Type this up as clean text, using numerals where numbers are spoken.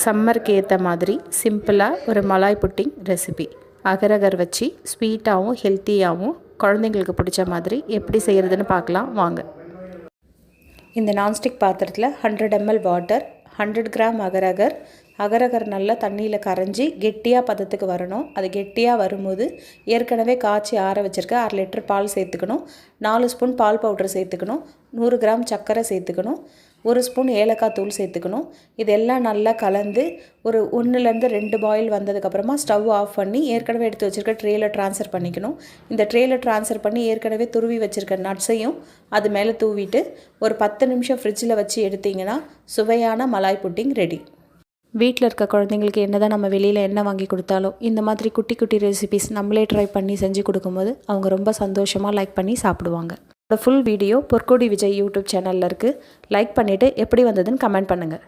சம்மருக்கு ஏற்ற மாதிரி சிம்பிளாக ஒரு மலாய் புட்டிங் ரெசிபி. அகரகர் வச்சு ஸ்வீட்டாகவும் ஹெல்த்தியாகவும் குழந்தைங்களுக்கு பிடிச்ச மாதிரி எப்படி செய்கிறதுன்னு பார்க்கலாம் வாங்க. இந்த நான்ஸ்டிக் பாத்திரத்தில் 100 ml water, 100 gram agar-agar. Agar-agar நல்லா தண்ணியில் கரைஞ்சி கெட்டியாக பதத்துக்கு வரணும். அது கெட்டியாக வரும்போது ஏற்கனவே காய்ச்சி ஆற வச்சுருக்க 1/2 லிட்டர் பால் சேர்த்துக்கணும். 4 ஸ்பூன் பால் பவுடர் சேர்த்துக்கணும். 100 கிராம் சர்க்கரை சேர்த்துக்கணும். 1 ஸ்பூன் ஏலக்காய் தூள் சேர்த்துக்கணும். இதெல்லாம் நல்லா கலந்து ஒரு 1லேருந்து 2 பாயில் வந்ததுக்கப்புறமா ஸ்டவ் ஆஃப் பண்ணி ஏற்கனவே எடுத்து வச்சுருக்க ட்ரேயில் ட்ரான்ஸ்ஃபர் பண்ணிக்கணும். இந்த ட்ரேயில் ட்ரான்ஸ்ஃபர் பண்ணி ஏற்கனவே துருவி வச்சுருக்க நட்ஸையும் அது மேலே தூவிட்டு ஒரு 10 நிமிஷம் ஃப்ரிட்ஜில் வச்சு எடுத்திங்கன்னா சுவையான மலாய் புட்டிங் ரெடி. வீட்டில் இருக்க குழந்தைங்களுக்கு என்ன தான் நம்ம வெளியில் என்ன வாங்கி கொடுத்தாலும் இந்த மாதிரி குட்டி குட்டி ரெசிபிஸ் நம்மளே ட்ரை பண்ணி செஞ்சு கொடுக்கும்போது அவங்க ரொம்ப சந்தோஷமாக லைக் பண்ணி சாப்பிடுவாங்க. ஃபுல் வீடியோ பொற்கொடி விஜய் யூடியூப் சேனலில் இருக்குது. லைக் பண்ணிவிட்டு எப்படி வந்ததுன்னு கமெண்ட் பண்ணுங்கள்.